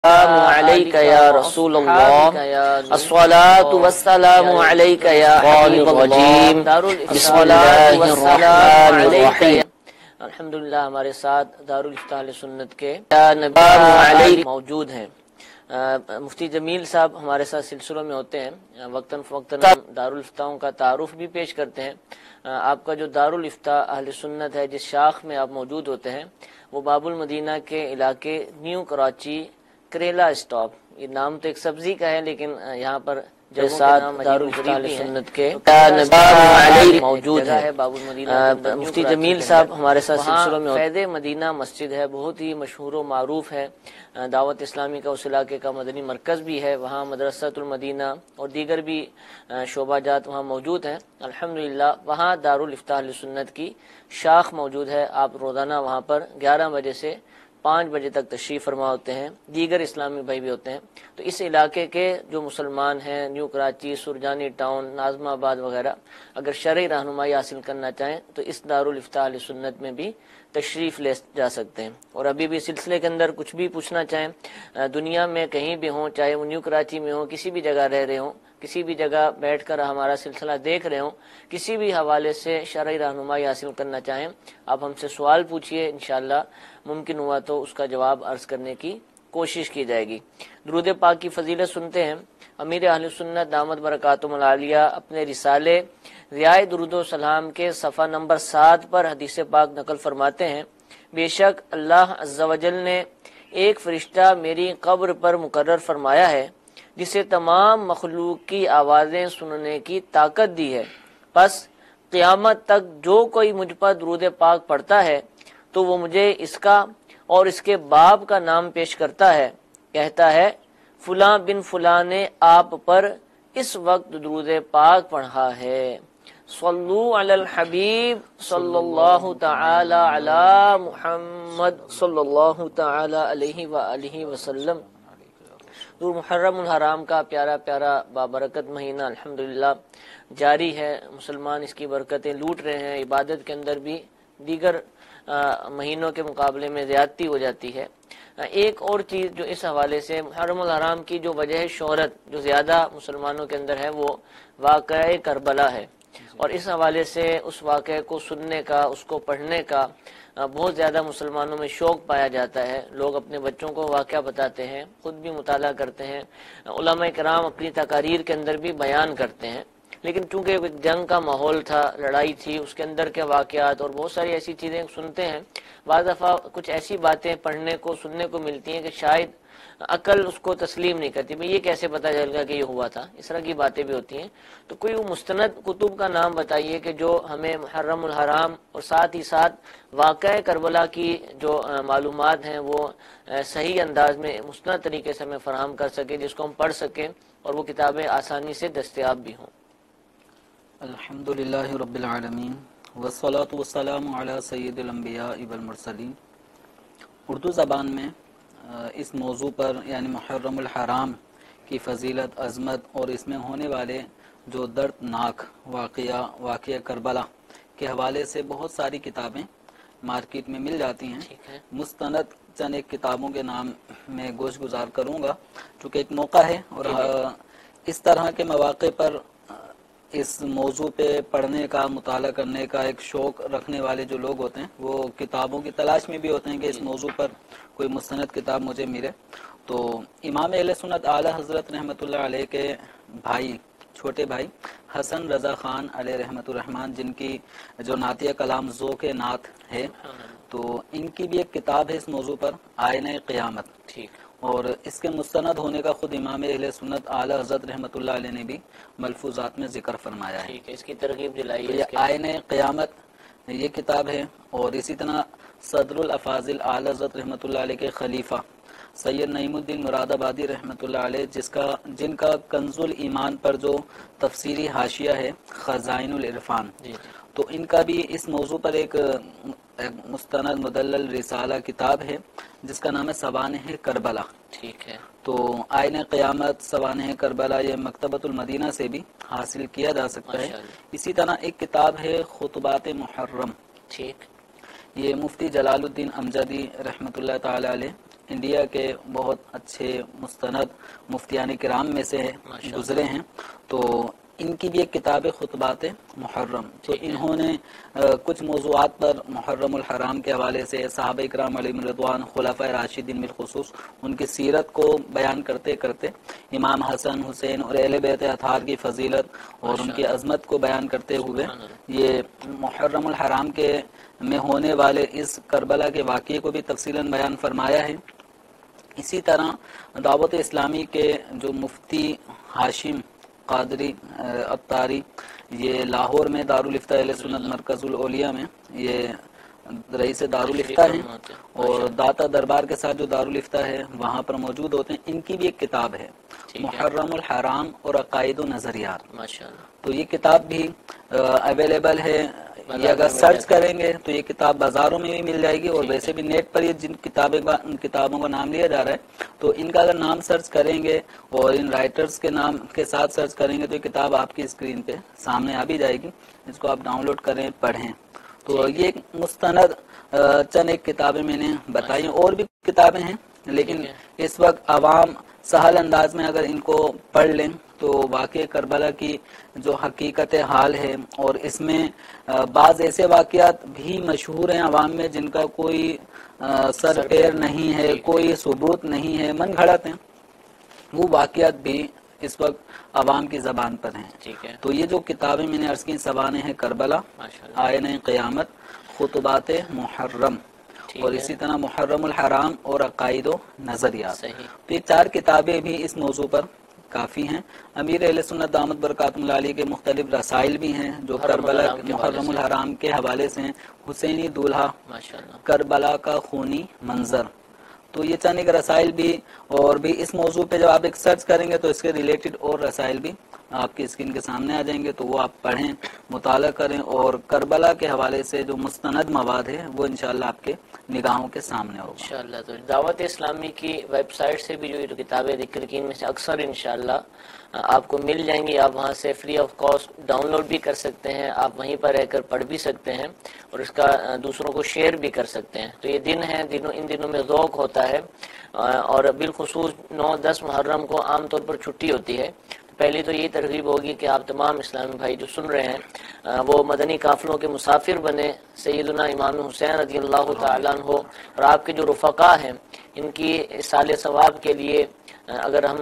السلام علیک یا رسول اللہ الصلاۃ والسلام علیک یا حبیب الرجیم بسم اللہ الرحمن الرحیم۔ الحمدللہ ہمارے ساتھ دارالفتہ اہل سنت کے نبی موجود ہیں۔ مفتی جمیل صاحب ہمارے ساتھ سلسلوں میں ہوتے ہیں، وقتاً فوقتاً دارالفتاؤں کا تعارف بھی پیش کرتے ہیں۔ آپ کا جو دارالفتہ اہل سنت ہے، جس شاخ میں آپ موجود ہوتے ہیں، وہ باب المدینہ کے علاقے نیو کراچی کریلا اسٹاپ، یہ نام تو ایک سبزی کا ہے لیکن یہاں پر جو ساتھ دارالفتہ اہل سنت کے موجود ہے باب المدینہ۔ مفتی جمیل صاحب ہمارے ساتھ سلسلوں میں فیض مدینہ مسجد ہے، بہت ہی مشہور و معروف ہے، دعوت اسلامی کا اس علاقے کا مدنی مرکز بھی ہے، وہاں مدرسۃ المدینہ اور دیگر بھی شعبہ جات وہاں موجود ہیں۔ الحمدللہ وہاں دارالفتہ اہل سنت کی شاخ موجود ہے۔ آپ روزانہ وہاں پر 11 بجے سے 5 بجے تک تشریف فرما ہوتے ہیں، دیگر اسلامی بھائی بھی ہوتے ہیں۔ تو اس علاقے کے جو مسلمان ہیں، نیو کراچی، سرجانی ٹاؤن، ناظم آباد وغیرہ، اگر شرعی رہنمائی حاصل کرنا چاہیں تو اس دارالفتہ اہل سنت میں بھی تشریف لے جا سکتے ہیں۔ اور ابھی بھی سلسلے کے اندر کچھ بھی پوچھنا چاہیں، دنیا میں کہیں بھی ہوں، چاہے وہ نیو کراچی میں ہوں، کسی بھی جگہ رہ رہے ہوں، کسی بھی جگہ بیٹھ کر ہمارا سلسلہ دیکھ رہے ہوں، کسی بھی حوالے سے شرعی رہنمائی حاصل کرنا چاہیں، آپ ہم سے سوال پوچھیے، انشاءاللہ ممکن ہوا تو اس کا جواب عرض کرنے کی کوشش کی جائے گی۔ درود پاک کی فضیلت سنتے ہیں۔ امیر اہل سنت دامت برکاتہم العالیہ اپنے رسالے ضیاء درود و سلام کے صفحہ نمبر 7 پر حدیث پاک نقل فرماتے ہیں، بے شک اللہ عز و جل نے ایک فرشتہ میری قبر پر مقرر فرمایا ہے جسے تمام مخلوق کی آوازیں سننے کی طاقت دی ہے، پس قیامت تک جو کوئی مجھ پر درود پاک پڑھتا ہے تو وہ مجھے اس کا اور اس کے باپ کا نام پیش کرتا ہے، کہتا ہے فلاں بن فلاں نے آپ پر اس وقت درود پاک پڑھا ہے۔ صلو علی الحبیب صلی اللہ تعالی علی محمد صلی اللہ تعالی علیہ وآلہ وسلم۔ دور محرم الحرام کا پیارا پیارا بابرکت مہینہ الحمدللہ جاری ہے، مسلمان اس کی برکتیں لوٹ رہے ہیں، عبادت کے اندر بھی دیگر مہینوں کے مقابلے میں زیادتی ہو جاتی ہے۔ ایک اور چیز جو اس حوالے سے محرم الحرام کی جو وجہ شہرت جو زیادہ مسلمانوں کے اندر ہے، وہ واقعہ کربلا ہے، اور اس حوالے سے اس واقعے کو سننے کا، اس کو پڑھنے کا بہت زیادہ مسلمانوں میں شوق پایا جاتا ہے۔ لوگ اپنے بچوں کو واقعہ بتاتے ہیں، خود بھی مطالعہ کرتے ہیں، علماء کرام اپنی تقاریر کے اندر بھی بیان کرتے ہیں، لیکن چونکہ جنگ کا ماحول تھا، لڑائی تھی، اس کے اندر کے واقعات اور بہت ساری ایسی چیزیں سنتے ہیں، بعض دفعہ کچھ ایسی باتیں پڑھنے کو سننے کو ملتی ہیں کہ شاید عقل اس کو تسلیم نہیں کرتی، بھئی یہ کیسے پتہ چل گا کہ یہ ہوا تھا، اس طرح کی باتیں بھی ہوتی ہیں۔ تو کوئی وہ مستند کتب کا نام بتائیے کہ جو ہمیں محرم الحرام اور ساتھ ہی ساتھ واقعہ کربلا کی جو معلومات ہیں وہ صحیح انداز میں مستند طریقے سے ہمیں فراہم کر سکے، جس کو ہم پڑھ سکیں اور وہ کتابیں آسانی سے دستیاب بھی ہوں۔ الحمدللہ رب العالمین والصلاة والسلام علی سید الانبیاء والمرسلین۔ اردو زبان میں اس موضوع پر یعنی محرم الحرام کی فضیلت، عظمت اور اس میں ہونے والے جو دردناک واقعہ کربلا کے حوالے سے بہت ساری کتابیں مارکیٹ میں مل جاتی ہیں۔ مستند چند ایک کتابوں کے نام میں گوش گزار کروں گا چونکہ ایک موقع ہے، اور اس طرح کے مواقع پر اس موضوع پہ پڑھنے کا، مطالعہ کرنے کا ایک شوق رکھنے والے جو لوگ ہوتے ہیں وہ کتابوں کی تلاش میں بھی ہوتے ہیں کہ اس موضوع پر کوئی مستند کتاب مجھے ملے۔ تو امام اہل سنت اعلی حضرت رحمۃ اللہ علیہ کے بھائی، چھوٹے بھائی حسن رضا خان علیہ رحمۃ الرحمن، جن کی جو نعتیہ کلام ذوق نعت ہے، تو ان کی بھی ایک کتاب ہے اس موضوع پر، آئینہ قیامت، اور اس کے مستند ہونے کا خود امام اہل سنت اعلی حضرت رحمۃ اللہ علیہ نے بھی ملفوظات میں ذکر فرمایا ہے۔ اس کی ترغیب دلائیے۔ یہ آئینہ قیامت یہ کتاب ہے، اور اسی طرح صدر الافاضل اعلی حضرت رحمۃ اللہ علیہ کے خلیفہ سید نعیم الدین مراد آبادی رحمۃ اللہ علیہ، جن کا کنز الایمان پر جو تفسیری حاشیہ ہے خزائن العرفان، تو ان کا بھی اس موضوع پر ایک مستند مدلل رسالہ کتاب ہے جس کا نام ہے سوانح کربلا۔ ٹھیک ہے۔ تو آئینہ قیامت، سوانح کربلا یہ مکتبۃ المدینہ سے بھی حاصل کیا جا سکتا ہے۔ اسی طرح ایک کتاب ہے خطبات محرم، ٹھیک، یہ مفتی جلال الدین امجدی رحمۃ اللہ تعالی علیہ انڈیا کے بہت اچھے مستند مفتیان کرام میں سے گزرے ہیں، تو ان کی بھی ایک کتاب ہے خطبات محرم، تو انہوں نے کچھ موضوعات پر محرم الحرام کے حوالے سے صحابہ کرام علیہم رضوان، خلفائے راشدین بالخصوص ان کی سیرت کو بیان کرتے کرتے امام حسن حسین اور اہل بیت اطہار کی فضیلت اور ان کی عظمت کو بیان کرتے ہوئے یہ محرم الحرام کے میں ہونے والے اس کربلا کے واقعے کو بھی تفصیلاً بیان فرمایا ہے۔ اسی طرح دعوت اسلامی کے جو مفتی ہاشم قادری عطاری، یہ لاہور میں دارالفتہ اہل سنت مرکز الاولیاء میں یہ رئیس دارالفتہ ہیں، اور داتا دربار کے ساتھ جو دارالفتہ ہے وہاں پر موجود ہوتے ہیں۔ ان کی بھی ایک کتاب ہے محرم الحرام اور عقائد و نظریات، تو یہ کتاب بھی اویلیبل ہے، یہ اگر سرچ کریں گے تو یہ کتاب بازاروں میں بھی مل جائے گی، اور ویسے بھی نیٹ پر یہ جن کتابوں کا نام لیا جا رہا ہے تو ان کا اگر نام سرچ کریں گے اور ان رائٹرز کے نام کے ساتھ سرچ کریں گے تو یہ کتاب آپ کی اسکرین پہ سامنے آ بھی جائے گی، اس کو آپ ڈاؤن لوڈ کریں پڑھیں۔ تو یہ ایک مستند چند ایک کتابیں میں نے بتائی، اور بھی کتابیں ہیں لیکن اس وقت عوام سہل انداز میں اگر ان کو پڑھ لیں تو واقع کربلا کی جو حقیقت حال ہے، اور اس میں بعض ایسے واقعات بھی مشہور ہیں عوام میں جن کا کوئی سر پیر نہیں ہے، کوئی ثبوت نہیں ہے، من گھڑت ہیں، وہ واقعات بھی اس وقت عوام کی زبان پر ہیں۔ تو یہ جو کتابیں میں نے عرض کی، سوانح کربلا، آئینہ قیامت، خطبات محرم، اور اسی طرح محرم الحرام اور عقائد و نظریات، تو یہ 4 کتابیں بھی اس موضوع پر کافی ہیں۔ امیر اہل سنت دامت برکاتہ اللہ علیہ کے مختلف رسائل بھی ہیں جو کربلا محرم الحرام کے حوالے سے ہیں، حسینی دولہا، کربلا کا خونی منظر، تو یہ چند ایک رسائل بھی، اور بھی اس موضوع پہ جب آپ ایک سرچ کریں گے تو اس کے ریلیٹڈ اور رسائل بھی آپ کی اسکرین کے سامنے آ جائیں گے، تو وہ آپ پڑھیں، مطالعہ کریں، اور کربلا کے حوالے سے جو مستند مواد ہے وہ انشاءاللہ آپ کے نگاہوں کے سامنے ہوگا انشاءاللہ۔ تو دعوت اسلامی کی ویب سائٹ سے بھی جو کتابیں ذکر کی ان میں سے اکثر انشاءاللہ آپ کو مل جائیں گی، آپ وہاں سے free of cost download بھی کر سکتے ہیں، آپ وہیں پر رہ کر پڑھ بھی سکتے ہیں، اور اس کا دوسروں کو شیئر بھی کر سکتے ہیں۔ تو یہ دن ہے، ان دنوں میں ذوق ہوتا ہے، اور بالخصوص 9-10 محرم کو عام طور پر چھٹی ہوتی ہے۔ پہلی تو یہی ترغیب ہوگی کہ آپ تمام اسلامی بھائی جو سن رہے ہیں وہ مدنی قافلوں کے مسافر بنے، سیدنا امام حسین رضی اللہ تعالیٰ عنہ اور آپ کے جو رفقا ہیں ان کی اصال ثواب کے لیے اگر ہم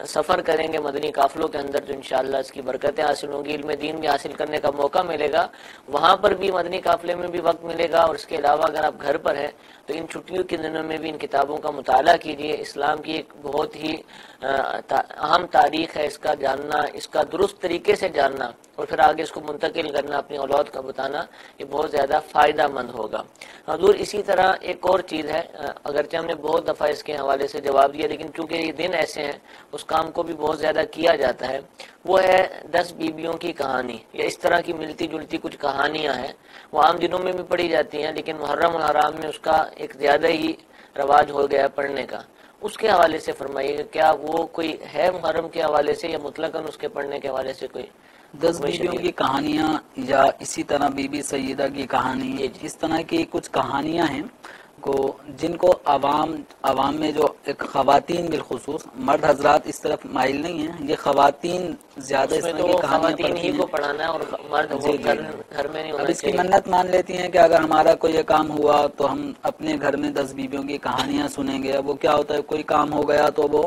سفر کریں گے مدنی قافلوں کے اندر تو انشاءاللہ اس کی برکتیں حاصل ہوں گی، علم دین بھی حاصل کرنے کا موقع ملے گا، وہاں پر بھی مدنی قافلے میں بھی وقت ملے گا، اور اس کے علاوہ اگر آپ گھر پر ہیں تو ان چھٹیوں کے دنوں میں بھی ان کتابوں کا مطالعہ کیجیے۔ اسلام کی ایک بہت ہی اہم تاریخ ہے، اس کا جاننا، اس کا درست طریقے سے جاننا اور پھر آگے اس کو منتقل کرنا، اپنی اولاد کا بتانا، یہ بہت زیادہ فائدہ مند ہوگا۔ حضور اسی طرح ایک اور چیز ہے، اگرچہ ہم نے بہت دفعہ اس کے حوالے سے جواب دیا لیکن چونکہ یہ دن ایسے ہیں اس کام کو بھی بہت زیادہ کیا جاتا ہے، وہ ہے 10 بیویوں کی کہانی، یا اس طرح کی ملتی جلتی کچھ کہانیاں ہیں، وہ عام دنوں میں بھی پڑھی جاتی ہیں لیکن محرم الحرام میں اس کا ایک زیادہ ہی رواج ہو گیا پڑھنے کا۔ اس کے حوالے سے فرمائیے کہ کیا وہ کوئی ہے محرم کے حوالے سے، یا مطلقاً اس کے پڑھنے کے حوالے سے کوئی 10 بیویوں کی کہانیاں، یا اسی طرح بی بی سیدہ کی کہانی، اس طرح کی کچھ کہانیاں ہیں کو جن کو عوام میں جو ایک خواتین بالخصوص، مرد حضرات اس طرف مائل نہیں ہیں، یہ خواتین زیادہ اس طرح کی خواتین ہی کو پڑھانا ہے اور مرد گھر میں نہیں ہونا اب اس کی چاہیے۔ منت مان لیتی ہیں کہ اگر ہمارا کوئی یہ کام ہوا تو ہم اپنے گھر میں 10 بیویوں کی کہانیاں سنیں گے۔ اب وہ کیا ہوتا ہے، کوئی کام ہو گیا تو وہ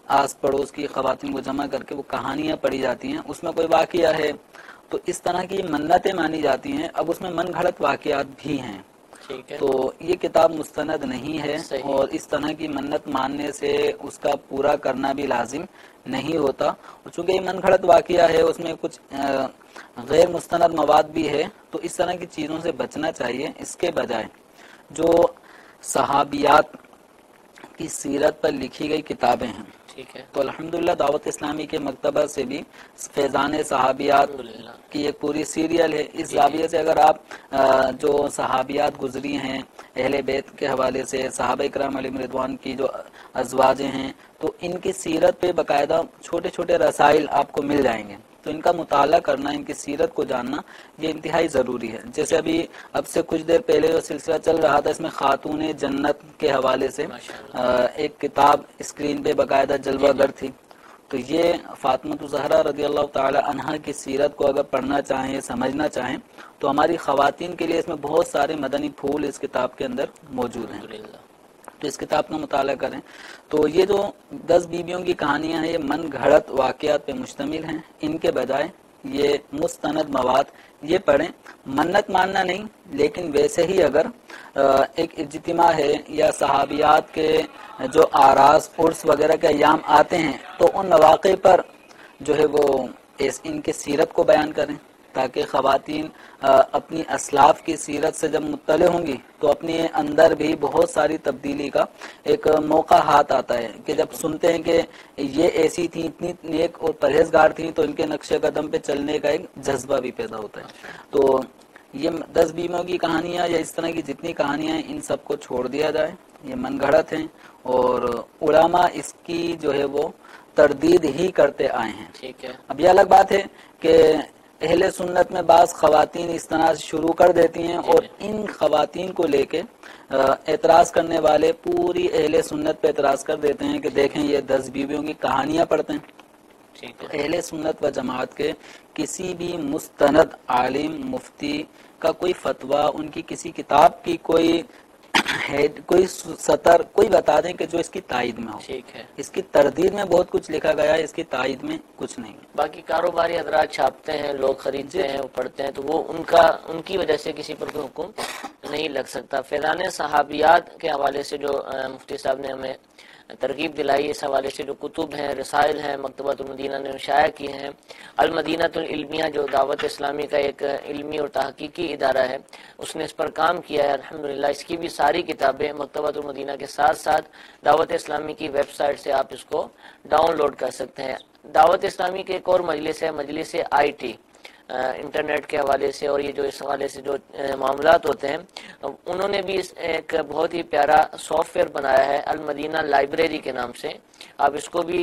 آس پڑوس کی خواتین کو جمع کر کے وہ کہانیاں پڑھی جاتی ہیں، اس میں کوئی واقعہ ہے تو اس طرح کی منتیں مانی جاتی ہیں۔ اب اس میں من گھڑت واقعات بھی ہیں، تو یہ کتاب مستند نہیں ہے، اور اس طرح کی منت ماننے سے اس کا پورا کرنا بھی لازم نہیں ہوتا، چونکہ یہ من گھڑت واقعہ ہے، اس میں کچھ غیر مستند مواد بھی ہے، تو اس طرح کی چیزوں سے بچنا چاہیے۔ اس کے بجائے جو صحابیات کی سیرت پر لکھی گئی کتابیں ہیں، تو الحمدللہ دعوت اسلامی کے مکتبہ سے بھی فیضان صحابیات کی ایک پوری سیریل ہے۔ اس زاویے سے اگر آپ جو صحابیات گزری ہیں اہل بیت کے حوالے سے، صحابہ کرام علیہم رضوان کی جو ازواج ہیں، تو ان کی سیرت پہ باقاعدہ چھوٹے چھوٹے رسائل آپ کو مل جائیں گے۔ تو ان کا مطالعہ کرنا، ان کی سیرت کو جاننا یہ انتہائی ضروری ہے. جیسے ابھی اب سے کچھ دیر پہلے جو سلسلہ چل رہا تھا، اس میں خاتون جنت کے حوالے سے ایک کتاب اسکرین پہ باقاعدہ جلوہ گر تھی. تو یہ فاطمہ الزہرا رضی اللہ تعالی عنہا کی سیرت کو اگر پڑھنا چاہیں، سمجھنا چاہیں، تو ہماری خواتین کے لیے اس میں بہت سارے مدنی پھول اس کتاب کے اندر موجود ہیں. تو اس کتاب کا مطالعہ کریں. تو یہ جو 10 بیویوں کی کہانیاں ہیں، یہ من گھڑت واقعات پہ مشتمل ہیں. ان کے بجائے یہ مستند مواد یہ پڑھیں. منت ماننا نہیں، لیکن ویسے ہی اگر ایک اجتماع ہے یا صحابیات کے جو آراز عرس وغیرہ کے ایام آتے ہیں، تو ان مواقع پر جو ہے وہ ان کے سیرت کو بیان کریں، تاکہ خواتین اپنی اسلاف کی سیرت سے جب مطلع ہوں گی تو اپنے اندر بھی بہت ساری تبدیلی کا ایک موقع ہاتھ آتا ہے. کہ جب سنتے ہیں کہ یہ ایسی تھیں، اتنی نیک اور پرہیزگار تھیں، تو ان کے نقش قدم پہ چلنے کا ایک جذبہ بھی پیدا ہوتا ہے. تو یہ 10 بیویوں کی کہانیاں یا اس طرح کی جتنی کہانیاں ہیں، ان سب کو چھوڑ دیا جائے. یہ من گھڑت ہیں اور علماء اس کی جو ہے وہ تردید ہی کرتے آئے ہیں. ٹھیک ہے. اب یہ الگ بات ہے کہ اہل سنت میں بعض خواتین اس طرح شروع کر دیتی ہیں اور ان خواتین کو لے کے اعتراض کرنے والے پوری اہل سنت پہ اعتراض کر دیتے ہیں کہ دیکھیں یہ 10 بیویوں کی کہانیاں پڑھتے ہیں. تو اہل سنت و جماعت کے کسی بھی مستند عالم مفتی کا کوئی فتویٰ، ان کی کسی کتاب کی کوئی سطر کوئی بتا دیں کہ جو اس کی تائید میں ہو. ٹھیک ہے. اس کی تردید میں بہت کچھ لکھا گیا ہے، اس کی تائید میں کچھ نہیں. باقی کاروباری حضرات چھاپتے ہیں، لوگ خریدتے ہیں، وہ پڑھتے ہیں، تو وہ ان کی وجہ سے کسی پر کوئی حکم نہیں لگ سکتا. فیضان صحابیات کے حوالے سے جو مفتی صاحب نے ہمیں ترغیب دلائی، اس حوالے سے جو کتب ہیں، رسائل ہیں، مکتبۃ المدینہ نے شائع کی ہیں. المدینہ العلمیہ جو دعوت اسلامی کا ایک علمی اور تحقیقی ادارہ ہے، اس نے اس پر کام کیا ہے الحمدللہ. اس کی بھی ساری کتابیں مکتبۃ المدینہ کے ساتھ ساتھ دعوت اسلامی کی ویب سائٹ سے آپ اس کو ڈاؤن لوڈ کر سکتے ہیں. دعوت اسلامی کے ایک اور مجلس ہے، مجلس IT، انٹرنیٹ کے حوالے سے اور یہ جو اس حوالے سے جو معاملات ہوتے ہیں، انہوں نے بھی ایک بہت ہی پیارا سافٹ ویئر بنایا ہے المدینہ لائبریری کے نام سے. آپ اس کو بھی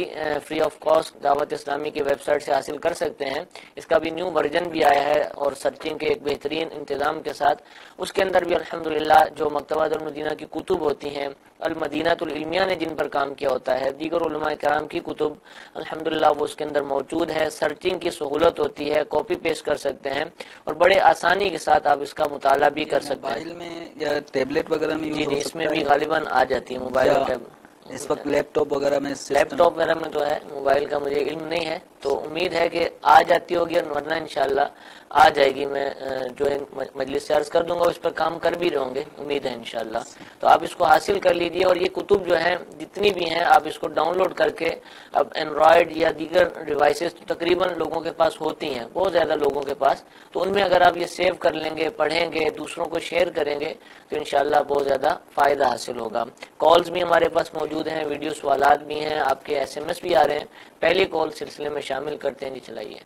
فری آف کاسٹ دعوت اسلامی کی ویب سائٹ سے حاصل کر سکتے ہیں. اس کا بھی نیو ورژن بھی آیا ہے اور سرچنگ کے ایک بہترین انتظام کے ساتھ. اس کے اندر بھی الحمدللہ جو مکتبۃ المدینہ کی کتب ہوتی ہیں، المدینہ العلمیہ نے جن پر کام کیا ہوتا ہے، دیگر علماء کرام کی کتب الحمدللہ وہ اس کے اندر موجود ہے. سرچنگ کی سہولت ہوتی ہے، کاپی پیسٹ کر سکتے ہیں اور بڑے آسانی کے ساتھ آپ اس کا مطالعہ بھی کر سکتے ہیں. موبائل میں یا ٹیبلٹ وغیرہ میں جی اس میں بھی غالباً آ جاتی ہے موبائل اور ٹیبلٹ. اس وقت لیپ ٹاپ وغیرہ میں لیپ ٹاپ وغیرہ میں تو ہے، موبائل کا مجھے علم نہیں ہے، تو امید ہے کہ آ جاتی ہوگی، ورنہ انشاءاللہ آ جائے گی. میں جو ہے مجلس سے عرض کر دوں گا، اس پر کام کر بھی رہوں گے، امید ہے انشاءاللہ. تو آپ اس کو حاصل کر لیجئے اور یہ کتب جو ہیں جتنی بھی ہیں آپ اس کو ڈاؤن لوڈ کر کے، اب اینڈرائڈ یا دیگر ڈیوائسز تقریباً لوگوں کے پاس ہوتی ہیں، بہت زیادہ لوگوں کے پاس، تو ان میں اگر آپ یہ سیو کر لیں گے، پڑھیں گے، دوسروں کو شیئر کریں گے تو انشاءاللہ بہت زیادہ فائدہ حاصل ہوگا. کالز بھی ہمارے پاس موجود ہیں، ویڈیو سوالات بھی ہیں، آپ کے SMS بھی آ رہے ہیں. پہلی کال سلسلے میں شامل کرتے ہیں. جی چلائیے.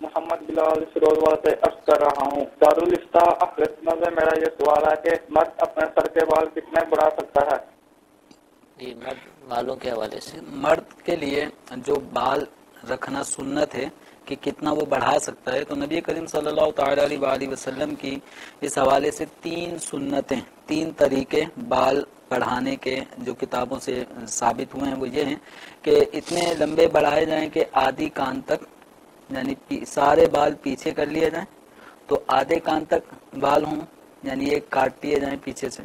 محمد بلال فیروزآباد سے عرض کر رہا ہوں. دارالفتاح اخرتنا سے میرا یہ سوال ہے کہ مرد اپنے سر کے بال کتنے بڑھا سکتا ہے؟ جی مرد بالوں کے حوالے سے مرد کے لیے جو بال رکھنا سنت ہے کہ کتنا وہ بڑھا سکتا ہے، تو نبی کریم صلی اللہ تعالی علیہ وآلہ وسلم کی اس حوالے سے 3 سنتیں، 3 طریقے بال بڑھانے کے جو کتابوں سے ثابت ہوئے ہیں وہ یہ ہیں کہ اتنے لمبے بڑھائے جائیں کہ آدھی کان تک، یعنی سارے بال پیچھے کر لیے جائیں تو آدھے کان تک بال ہوں، یعنی ایک کاٹ دیے جائیں پیچھے سے،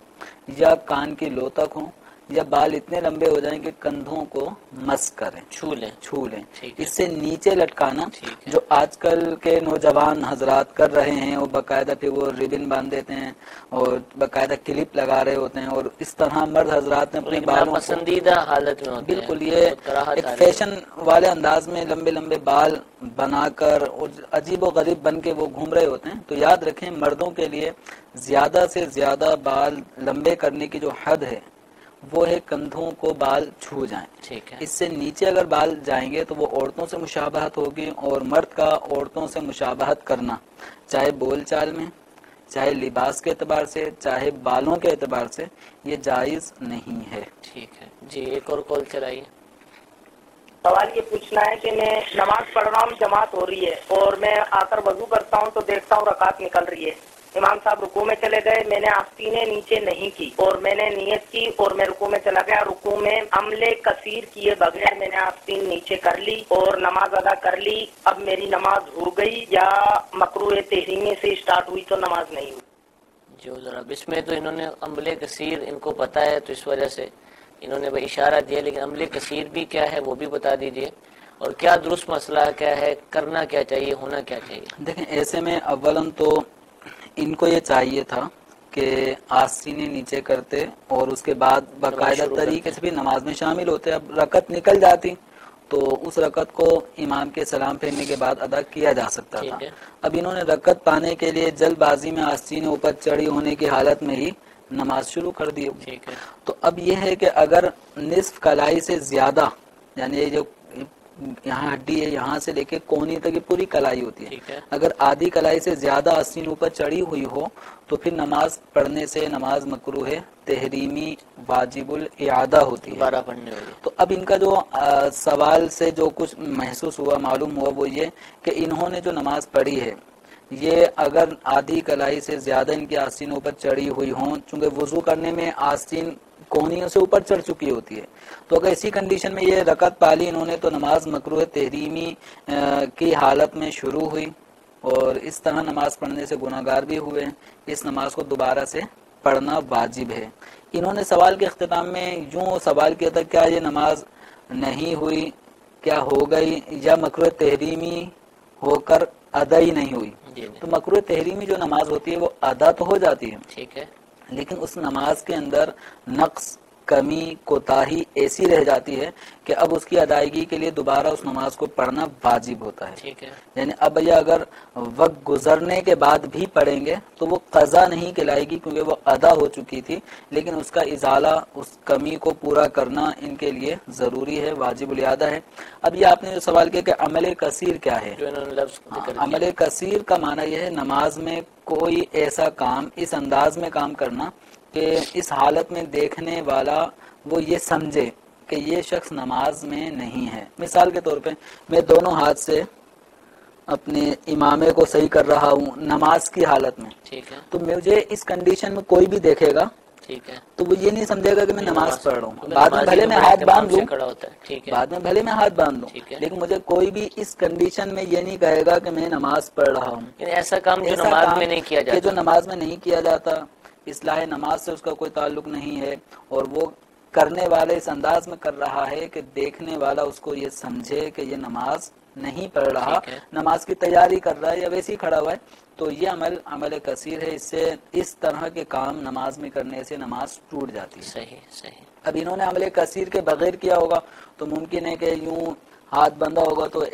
یا کان کی لو تک ہوں، یا بال اتنے لمبے ہو جائیں کہ کندھوں کو مس کریں، چھو لیں. اس سے نیچے لٹکانا جو آج کل کے نوجوان حضرات کر رہے ہیں، وہ باقاعدہ پھر وہ ریبن باندھ دیتے ہیں اور باقاعدہ کلپ لگا رہے ہوتے ہیں، اور اس طرح مرد حضرات نے اپنے بالوں پسندیدہ حالت میں بالکل یہ ایک فیشن والے انداز میں لمبے لمبے بال بنا کر اور عجیب و غریب بن کے وہ گھوم رہے ہوتے ہیں. تو یاد رکھیں مردوں کے لیے زیادہ سے زیادہ بال لمبے کرنے کی جو حد ہے وہ ہے کندھوں کو بال چھو جائیں. اس سے نیچے اگر بال جائیں گے تو وہ عورتوں سے مشابہت ہوگی، اور مرد کا عورتوں سے مشابہت کرنا چاہے بول چال میں، چاہے لباس کے اعتبار سے، چاہے بالوں کے اعتبار سے، یہ جائز نہیں ہے. ٹھیک ہے جی. ایک اور کال چلائیے. سوال یہ پوچھنا ہے کہ میں نماز پڑھ رہا ہوں، جماعت ہو رہی ہے اور میں آ کر وضو کرتا ہوں تو دیکھتا ہوں رکعت نکل رہی ہے، امام صاحب رکوع میں چلے گئے، میں نے آستینیں نیچے نہیں کی اور میں نے نیت کی اور میں رکوع میں چلا گیا، رکوع میں عمل کثیر کیے بغیر میں نے آستین نیچے کر لی اور نماز ادا کر لی، اب میری نماز ہو گئی یا مکروہ تحریمی سے اسٹارٹ ہوئی تو نماز نہیں ہوئی؟ جو ذرا اس میں تو انہوں نے عمل کثیر ان کو پتہ ہے تو اس وجہ سے انہوں نے اشارہ دیا، لیکن عمل کثیر بھی کیا ہے وہ بھی بتا دیجئے، اور کیا درست مسئلہ کیا ہے، کرنا کیا چاہیے، ہونا کیا چاہیے؟ دیکھیں ایسے میں اولاً تو ان کو یہ چاہیے تھا کہ آستینیں نیچے کرتے اور اس کے بعد باقاعدہ طریقے سے بھی نماز میں شامل ہوتے. اب رکعت نکل جاتی تو اس رکعت کو امام کے سلام پھیرنے کے بعد ادا کیا جا سکتا تھا. اب انہوں نے رکعت پانے کے لیے جلد بازی میں آستینیں اوپر چڑھی ہونے کی حالت میں ہی نماز شروع کر دی. تو اب یہ ہے کہ اگر نصف کلائی سے زیادہ، یعنی یہ جو یہاں ہڈی ہے یہاں سے لے کے کونی تک پوری کلائی ہوتی ہے، اگر آدھی کلائی سے زیادہ آستین اوپر چڑھی ہوئی ہو تو پھر نماز پڑھنے سے نماز مکروہ تحریمی واجب الاعادہ ہوتی ہے. تو اب ان کا جو سوال سے جو کچھ محسوس ہوا، معلوم ہوا، وہ یہ کہ انہوں نے جو نماز پڑھی ہے یہ اگر آدھی کلائی سے زیادہ ان کی آستین اوپر چڑھی ہوئی ہوں، چونکہ وضو کرنے میں آستین کونیوں سے اوپر چڑھ چکی ہوتی ہے، تو اگر اسی کنڈیشن میں یہ رکعت پالی انہوں نے تو نماز مکروہ تحریمی کی حالت میں شروع ہوئی اور اس طرح نماز پڑھنے سے گناہگار بھی ہوئے. اس نماز کو دوبارہ سے پڑھنا واجب ہے. انہوں نے سوال کے اختتام میں یوں سوال کیا تھا کیا یہ نماز نہیں ہوئی، کیا ہو گئی، یا مکروہ تحریمی ہو کر ادا ہی نہیں ہوئی. تو مکروہ تحریمی جو نماز ہوتی ہے وہ ادا تو ہو جاتی ہے، ٹھیک ہے، لیکن اس نماز کے اندر نقص، کمی، کوتاہی ایسی رہ جاتی ہے کہ اب اس کی ادائیگی کے لیے دوبارہ اس نماز کو پڑھنا واجب ہوتا ہے. ٹھیک ہے، یعنی اب یہ اگر وقت گزرنے کے بعد بھی پڑھیں گے تو وہ قضا نہیں کہلائے گی کیونکہ وہ ادا ہو چکی تھی، لیکن اس کا ازالہ، اس کمی کو پورا کرنا ان کے لیے ضروری ہے، واجب الاعادہ ہے. اب یہ آپ نے جو سوال کیا کہ عمل کثیر کیا ہے، جو انہوں نے لفظ ذکر کیا. عمل کثیر کا معنی یہ ہے نماز میں کوئی ایسا کام، اس انداز میں کام کرنا کہ اس حالت میں دیکھنے والا وہ یہ سمجھے کہ یہ شخص نماز میں نہیں ہے. مثال کے طور پہ میں دونوں ہاتھ سے اپنے امامے کو صحیح کر رہا ہوں نماز کی حالت میں، ٹھیک ہے، تو مجھے اس کنڈیشن میں کوئی بھی دیکھے گا ٹھیک ہے، تو وہ یہ نہیں سمجھے گا کہ میں نماز پڑھ رہا ہوں. بعد میں بھلے میں ہاتھ باندھ لوں، بعد میں بھلے میں ہاتھ باندھ لوں، لیکن مجھے کوئی بھی اس کنڈیشن میں یہ نہیں کہے گا کہ میں نماز پڑھ رہا ہوں. ایسا کام جو نماز میں نہیں کیا جاتا، جو نماز میں نہیں کیا جاتا، اصلاح نماز سے اس کا کوئی تعلق نہیں ہے، اور وہ کرنے والے اس انداز میں کر رہا ہے کہ دیکھنے والا اس کو یہ سمجھے کہ یہ نماز نہیں پڑھ رہا، نماز کی تیاری کر رہا ہے یا ویسے ہی کھڑا ہوا ہے، تو یہ عمل کثیر ہے. اس سے اس طرح کے کام نماز میں کرنے سے نماز ٹوٹ جاتی ہے. صحیح صحیح. اب انہوں نے عمل کثیر کے بغیر کیا ہوگا تو ممکن ہے کہ یوں ہاتھ بندھا ہوگا تو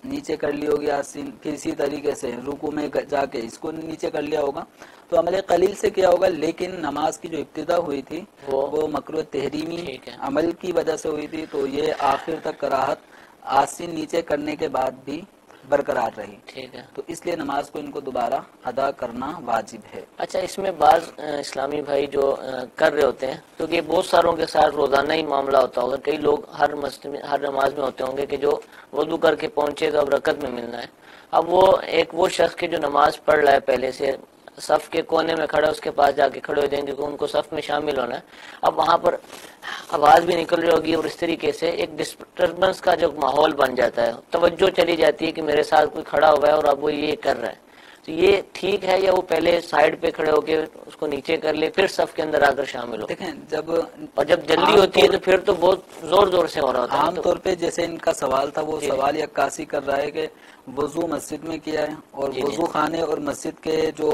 نیچے کر لی ہوگی آستین، پھر اسی طریقے سے رکوع میں جا کے اس کو نیچے کر لیا ہوگا، تو عمل قلیل سے کیا ہوگا. لیکن نماز کی جو ابتدا ہوئی تھی وہ مکروہ تحریمی عمل کی وجہ سے ہوئی تھی، تو یہ آخر تک کراہت آستین نیچے کرنے کے بعد بھی برقرار رہی. ٹھیک ہے، تو اس لیے نماز کو ان کو دوبارہ ادا کرنا واجب ہے. اچھا، اس میں بعض اسلامی بھائی جو کر رہے ہوتے ہیں، کیونکہ بہت ساروں کے ساتھ روزانہ ہی معاملہ ہوتا ہوگا، کئی لوگ ہر مسجد میں، ہر نماز میں ہوتے ہوں گے کہ جو وضو کر کے پہنچے تو اب رکعت میں ملنا ہے. اب وہ شخص کے جو نماز پڑھ رہا ہے پہلے سے، صف کے کونے میں کھڑا، اس کے پاس جا کے کھڑے ہو جائیں کیونکہ ان کو صف میں شامل ہونا ہے. اب وہاں پر آواز بھی نکل رہی ہوگی اور اس طریقے سے ایک ڈسٹربنس کا جو ماحول بن جاتا ہے، توجہ چلی جاتی ہے کہ میرے ساتھ کوئی کھڑا ہوا ہے اور اب وہ یہ کر رہا ہے. تو یہ ٹھیک ہے یا وہ پہلے سائیڈ پہ کھڑے ہو کے اس کو نیچے کر لے پھر صف کے اندر آ کر شامل ہو؟ دیکھیں جب جلدی ہوتی ہے تو پھر تو بہت زور سے ہو رہا ہوتا ہے. عام طور پہ جیسے ان کا سوال تھا، وہ سوال عکاسی کر رہا ہے کہ وضو مسجد میں کیا ہے اور وضو خانے اور مسجد کے جو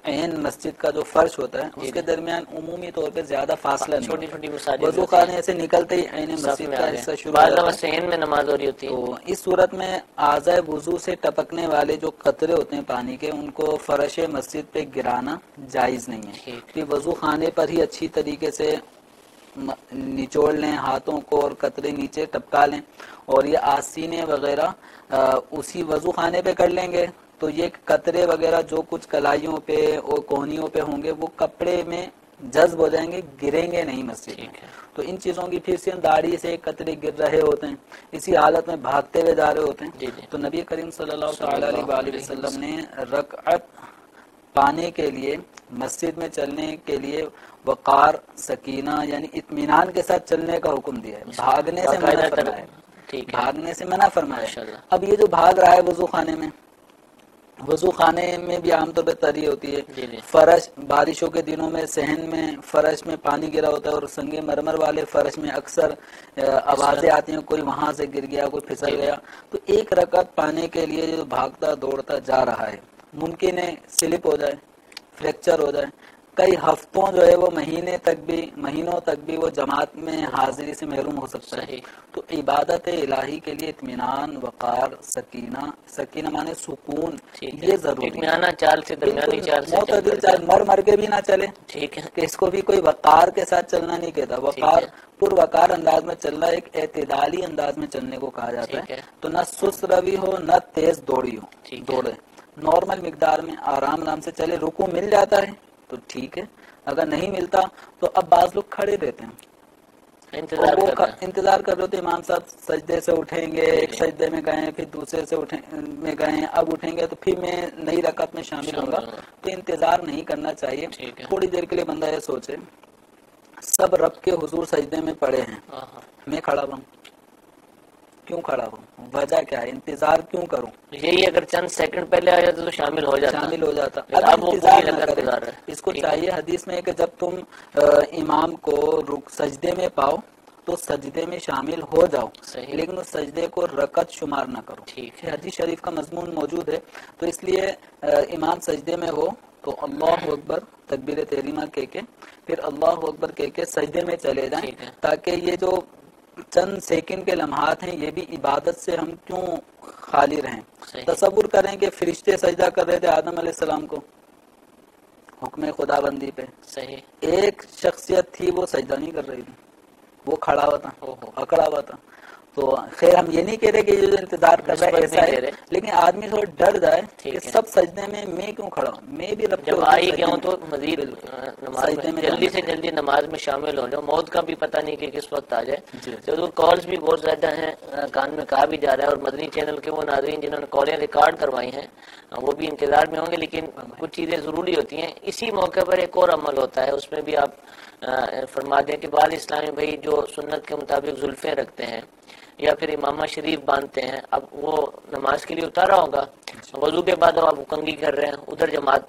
عین مسجد کا جو فرش ہوتا ہے اس کے درمیان عمومی طور پہ زیادہ فاصلہ نہیں. چھوٹی چھوٹی مساجد، وضو خانے سے نکلتے ہی عین مسجد کا حصہ شروع ہوتا ہے. صحن میں نماز ہو رہی ہوتی ہے، تو اس صورت میں اعضائے وضو سے ٹپکنے والے جو قطرے ہوتے ہیں پانی کے، ان کو فرش مسجد پہ گرانا جائز نہیں ہے. کہ وضو خانے پر ہی اچھی طریقے سے نچوڑ لیں ہاتھوں کو اور قطرے نیچے ٹپکا لیں، اور یہ آستینیں وغیرہ اسی وضو خانے پہ کر لیں گے تو یہ قطرے وغیرہ جو کچھ کلائیوں پہ اور کوہنیوں پہ ہوں گے وہ کپڑے میں جذب ہو جائیں گے، گریں گے نہیں مسجد میں۔ تو ان چیزوں کی پھر سے داڑھی سے قطرے گر رہے ہوتے ہیں، اسی حالت میں بھاگتے ہوئے جا رہے ہوتے ہیں۔ تو نبی کریم صلی اللہ تعالی علیہ وآلہ وسلم نے رکعت پانے کے لیے، مسجد میں چلنے کے لیے وقار، سکینہ یعنی اطمینان کے ساتھ چلنے کا حکم دیا ہے، بھاگنے سے منع فرمایا ہے، بھاگنے سے منع فرمایا۔ اب یہ جو بھاگ رہا ہے وضو خانے میں، وضو خانے میں بھی عام طور پہ تری ہوتی ہے، فرش بارشوں کے دنوں میں صحن میں فرش میں پانی گرا ہوتا ہے، اور سنگ مرمر والے فرش میں اکثر آوازیں آتی ہیں، کوئی وہاں سے گر گیا، کوئی پھسل گیا۔ تو ایک رکعت پانے کے لیے جو بھاگتا دوڑتا جا رہا ہے، ممکن ہے سلپ ہو جائے، فریکچر ہو جائے، کئی ہفتوں جو ہے وہ مہینوں تک بھی وہ جماعت میں حاضری سے محروم ہو سکتا ہے۔ تو عبادت الہی کے لیے اطمینان، وقار، سکینہ مانے سکون، یہ ضروری ہے۔ چال سے درمیانی چال سے معتدل چال، مر کے بھی نہ چلے، کہ اس کو بھی کوئی وقار کے ساتھ چلنا نہیں کہتا، وقار پر وقار انداز میں چلنا ایک اعتدالی انداز میں چلنے کو کہا جاتا ہے۔ تو نہ سست روی ہو، نہ تیز دوڑے، نارمل مقدار میں آرام سے چلے۔ رکوع مل جاتا ہے تو ٹھیک ہے، اگر نہیں ملتا تو اب بعض لوگ کھڑے رہتے ہیں، انتظار کر رہے ہوتے امام صاحب سجدے سے اٹھیں گے، ایک سجدے میں گئے، پھر دوسرے سے میں گئے، اب اٹھیں گے تو پھر میں نئی رکعت میں شامل ہوں گا۔ تو انتظار نہیں کرنا چاہیے، تھوڑی دیر کے لیے بندہ یہ سوچے سب رب کے حضور سجدے میں پڑے ہیں، میں کھڑا ہوں، کیوں کھڑا ہوں؟ وجہ کیا ہے؟ انتظار کیوں کروں؟ یہی اگر چند سیکنڈ پہلے آ جاتا تو شامل ہو جاتا۔ اب انتظار نہ کرے، اس کو چاہیے حدیث میں کہ جب تم امام کو سجدے میں پاؤ تو سجدے میں شامل ہو جاؤ، لیکن اس سجدے کو رکعت شمار نہ کرو۔ حدیث شریف کا مضمون موجود ہے۔ تو اس لیے امام سجدے میں ہو تو اللہ اکبر تکبیر تحریمہ کہہ کے پھر اللہ اکبر کہہ کے سجدے میں چلے جائیں، تاکہ یہ جو چند سیکنڈ کے لمحات ہیں یہ بھی عبادت سے ہم کیوں خالی رہیں۔ تصور کریں کہ فرشتے سجدہ کر رہے تھے آدم علیہ السلام کو حکم خدا بندی پہ، ایک شخصیت تھی وہ سجدہ نہیں کر رہی تھی، وہ کھڑا ہوا تھا، اکڑا ہوا تھا۔ تو خیر ہم یہ نہیں کہہ رہے کہ یہ جو انتظار کر رہا ہے ایسا ہے، لیکن آدمی تھوڑا ڈر جائے کہ سب سجدے میں کیوں کھڑا ہوں، میں بھی رب جب آئی گیا ہوں تو مزید جلدی سے جلدی نماز میں شامل ہو جاؤ، موت کا بھی پتہ نہیں کہ کس وقت آ جائے۔ تو کالز بھی بہت زیادہ ہیں، کان میں کہا بھی جا رہا ہے، اور مدنی چینل کے وہ ناظرین جنہوں نے کالیں ریکارڈ کروائی ہیں وہ بھی انتظار میں ہوں گے، لیکن کچھ چیزیں ضروری ہوتی ہیں۔ اسی موقع پر ایک اور عمل ہوتا ہے، اس میں بھی آپ فرما دیں کہ بعض اسلامی بھائی جو سنت کے مطابق زلفیں رکھتے ہیں یا پھر امامہ شریف باندھتے ہیں، اب وہ نماز کے لیے اتارا ہوگا، وضو کے بعد آپ کنگھی کر رہے ہیں، ادھر جماعت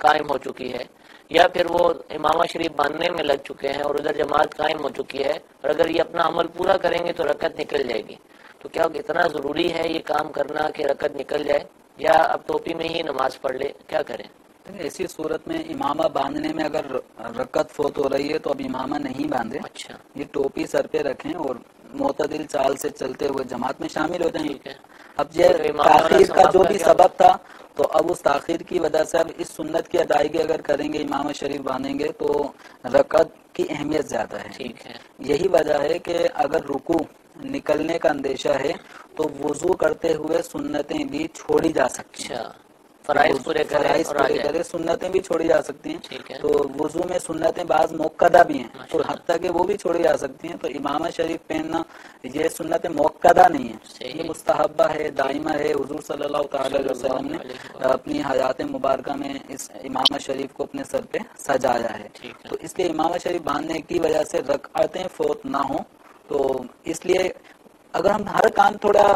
قائم ہو چکی ہے، یا پھر وہ امامہ شریف باندھنے میں لگ چکے ہیں اور ادھر جماعت قائم ہو چکی ہے، اور اگر یہ اپنا عمل پورا کریں گے تو رکعت نکل جائے گی۔ تو کیا اتنا ضروری ہے یہ کام کرنا کہ رکعت نکل جائے، یا اب ٹوپی میں ہی نماز پڑھ لے، کیا کریں؟ ایسی صورت میں امامہ باندھنے میں اگر رکعت فوت ہو رہی ہے تو اب امامہ نہیں باندھے، اچھا، یہ ٹوپی سر پہ رکھیں اور معتدل چال سے چلتے ہوئے جماعت میں شامل ہو جائیں گے۔ اب یہ تاخیر کا جو بھی سبب تھا تو اب اس تاخیر کی وجہ سے اب اس سنت کی ادائیگی اگر کریں گے، امامہ شریف باندھیں گے تو رکعت کی اہمیت زیادہ ہے۔ یہی وجہ ہے کہ اگر رکوع نکلنے کا اندیشہ ہے تو وضو کرتے ہوئے سنتیں بھی چھوڑی جا سکتی ہیں، فرائض پورے کرے سنتیں بھی چھوڑی جا سکتی ہیں۔ تو وضو میں سنتیں بعض موقدہ بھی ہیں تو حتیٰ کہ وہ بھی چھوڑی جا سکتی ہیں۔ تو امامہ شریف پہننا یہ سنت موقدہ نہیں ہے، یہ مستحبہ ہے، دائمہ ہے۔ حضور صلی اللہ تعالی علیہ وسلم نے اپنی حیات مبارکہ میں اس امامہ شریف کو اپنے سر پہ سجایا ہے۔ تو اس لیے امامہ شریف باندھنے کی وجہ سے رکعتیں فوت نہ ہوں، تو اس لیے اگر ہم ہر کام تھوڑا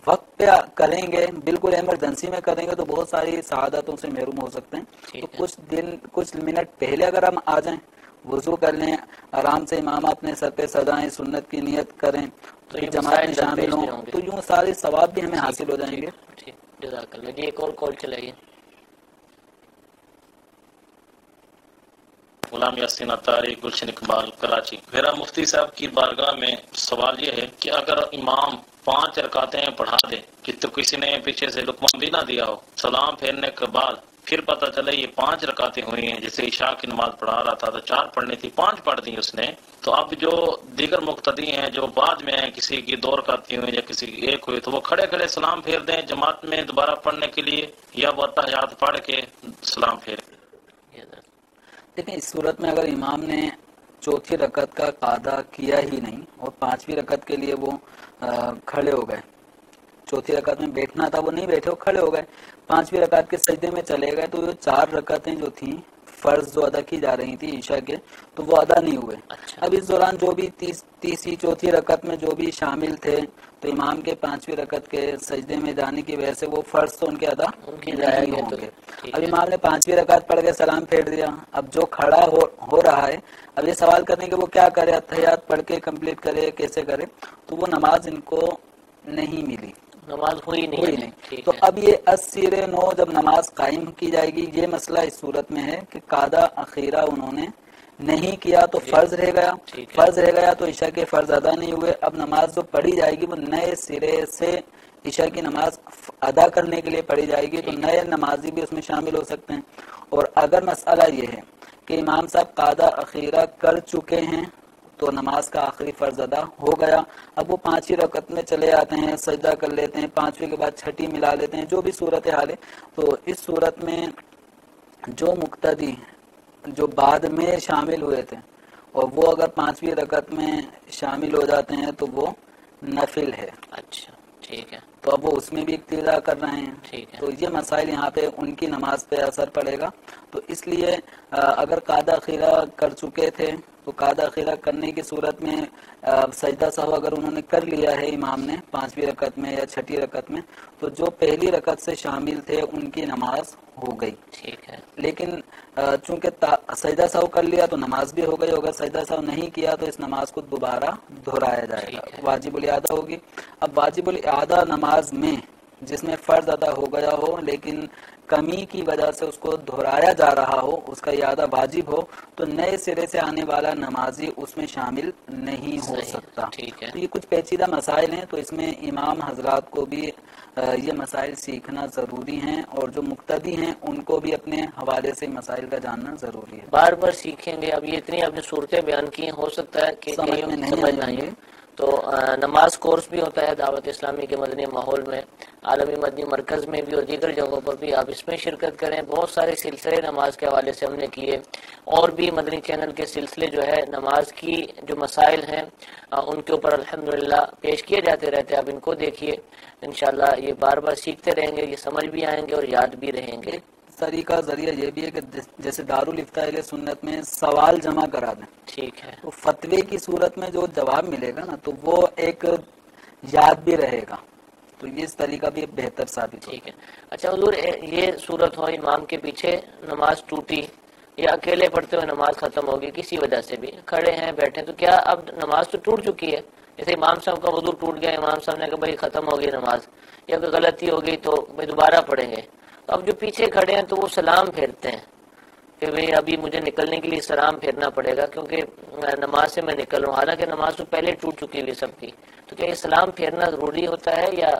وقت پہ کریں گے، بالکل ایمرجنسی میں کریں گے تو بہت ساری سعادتوں سے محروم ہو سکتے ہیں۔ تو کچھ منٹ پہلے اگر ہم آ جائیں، وضو کر لیں، آرام سے امامہ اپنے سر پہ سجائیں، سنت کی نیت کریں، تو جماعت میں شامل ہوں تو یوں سارے ثواب بھی ہمیں حاصل ہو جائیں گے۔ جزاک اللہ جی، ایک اور کال چلائیے۔ غلام یاسین اتاری، گلشن اقبال، کراچی۔ میرا مفتی صاحب کی بارگاہ میں سوال یہ ہے کہ اگر امام 5 رکعتیں پڑھا دے کہ تو کسی نے پیچھے سے لقمہ بھی نہ دیا ہو، سلام پھیرنے کے بعد پھر پتہ چلے یہ 5 رکعتیں ہوئی ہیں، جیسے عشاء کی نماز پڑھا رہا تھا تو 4 پڑھنی تھی، 5 پڑھ دی اس نے، تو اب جو دیگر مقتدی ہیں جو بعد میں ہیں، کسی کی 2 رکعتیں ہوئی یا کسی کی 1 ہوئی، تو وہ کھڑے کھڑے سلام پھیر دیں جماعت میں دوبارہ پڑھنے کے لیے، یا وہ تحیات پڑھ کے سلام پھیریں؟ دیکھیں اس صورت میں اگر امام نے چوتھی رکعت کا قاعدہ کیا ہی نہیں اور پانچویں رکعت کے لیے وہ کھڑے ہو گئے، چوتھی رکعت میں بیٹھنا تھا وہ نہیں بیٹھے، وہ کھڑے ہو گئے، پانچویں رکعت کے سجدے میں چلے گئے، تو یہ 4 رکعتیں جو تھیں فرض جو ادا کی جا رہی تھی عشاء کے، تو وہ ادا نہیں ہوئے۔ اب اس دوران جو بھی تیسری چوتھی رکعت میں جو بھی شامل تھے تو امام کے پانچویں رکعت کے سجدے میں جانے کی وجہ سے وہ فرض تو ان کے ادا نہیں ہوں گے۔ اب امام نے پانچویں رکعت پڑھ کے سلام پھیر دیا، اب جو کھڑا ہو رہا ہے اب یہ سوال کرنے کہ وہ کیا کرے، اتحیات پڑھ کے کمپلیٹ کرے، کیسے کرے، تو وہ نماز ان کو نہیں ملی، نماز ہوئی نہیں۔ تو اب یہ 80-9 جب نماز قائم کی جائے گی، یہ مسئلہ اس صورت میں ہے کہ قاعدہ اخیرہ انہوں نے نہیں کیا تو فرض رہ گیا، فرض رہ گیا تو عشاء کے فرض ادا نہیں ہوئے۔ اب نماز جو پڑھی جائے گی وہ نئے سرے سے عشاء کی نماز ادا کرنے کے لیے پڑھی جائے گی، تو نئے نمازی بھی اس میں شامل ہو سکتے ہیں۔ اور اگر مسئلہ یہ ہے کہ امام صاحب قاعدہ اخیرہ کر چکے ہیں تو نماز کا آخری فرض ادا ہو گیا، اب وہ پانچویں رکعت میں چلے آتے ہیں، سجدہ کر لیتے ہیں، پانچویں کے بعد چھٹی ملا لیتے ہیں، جو بھی صورت حال ہے، تو اس صورت میں جو مقتدی جو بعد میں شامل ہوئے تھے اور وہ اگر پانچویں رکعت میں شامل ہو جاتے ہیں تو وہ نفل ہے۔ اچھا ٹھیک ہے، تو اب وہ اس میں بھی اقتدا کر رہے ہیں، تو یہ مسائل یہاں پہ ان کی نماز پہ اثر پڑے گا۔ تو اس لیے اگر قاعدہ خیرہ کر چکے تھے تو قاعدہ خیرہ کرنے کی صورت میں سجدہ سہو اگر انہوں نے کر لیا ہے امام نے پانچویں رکعت میں یا چھٹی رکعت میں، تو جو پہلی رکعت سے شامل تھے ان کی نماز ہو گئی، ٹھیک ہے۔ لیکن چونکہ سجدہ سہو کر لیا تو نماز بھی ہو گئی، اگر سجدہ سہو نہیں کیا تو اس نماز کو دوبارہ دہرایا جائے گا، واجب الاعادہ ہوگی۔ اب واجب الاعادہ نماز میں جس میں فرض ادا ہو گیا ہو لیکن کمی کی وجہ سے اس کو دہرایا جا رہا ہو، اس کا اعادہ واجب ہو، تو نئے سرے سے آنے والا نمازی اس میں شامل نہیں ہو سکتا۔ تو یہ کچھ پیچیدہ مسائل ہیں، تو اس میں امام حضرات کو بھی یہ مسائل سیکھنا ضروری ہیں، اور جو مقتدی ہیں ان کو بھی اپنے حوالے سے مسائل کا جاننا ضروری ہے۔ بار بار سیکھیں گے، اب یہ اتنی آپ نے صورتیں بیان کی ہیں، ہو سکتا ہے کہ سمجھ میں نہیں آئیں گے، تو نماز کورس بھی ہوتا ہے دعوت اسلامی کے مدنی ماحول میں، عالمی مدنی مرکز میں بھی اور دیگر جگہوں پر بھی، آپ اس میں شرکت کریں۔ بہت سارے سلسلے نماز کے حوالے سے ہم نے کیے، اور بھی مدنی چینل کے سلسلے جو ہے نماز کی جو مسائل ہیں ان کے اوپر الحمدللہ پیش کیے جاتے رہتے ہیں، آپ ان کو دیکھیے، انشاءاللہ یہ بار بار سیکھتے رہیں گے، یہ سمجھ بھی آئیں گے اور یاد بھی رہیں گے۔ طریقہ ذریعہ یہ بھی ہے کہ جیسے دارالفتاء اہل سنت میں سوال جمع کرا دیں، ٹھیک ہے، تو فتوے کی صورت میں جو جواب ملے گا نا تو وہ ایک یاد بھی رہے گا، تو یہ اس طریقہ بھی بہتر ثابت ٹھیک ہے۔ اچھا حضور، یہ صورت ہو امام کے پیچھے نماز ٹوٹی یا اکیلے پڑھتے ہوئے نماز ختم ہوگی کسی وجہ سے بھی، کھڑے ہیں بیٹھے، تو کیا اب نماز تو ٹوٹ چکی ہے؟ جیسے امام صاحب کا وضو ٹوٹ گیا، امام صاحب نے کہا بھائی ختم ہو گئی نماز، یا کوئی غلطی ہو گئی تو بھائی دوبارہ پڑھیں گے، تو اب جو پیچھے کھڑے ہیں تو وہ سلام پھیرتے ہیں کہ بھئی ابھی مجھے نکلنے کے لیے سلام پھیرنا پڑے گا کیونکہ نماز سے میں نکل رہا ہوں، حالانکہ نماز تو پہلے ٹوٹ چکی ہوئی سب کی، تو کیا یہ سلام پھیرنا ضروری ہوتا ہے یا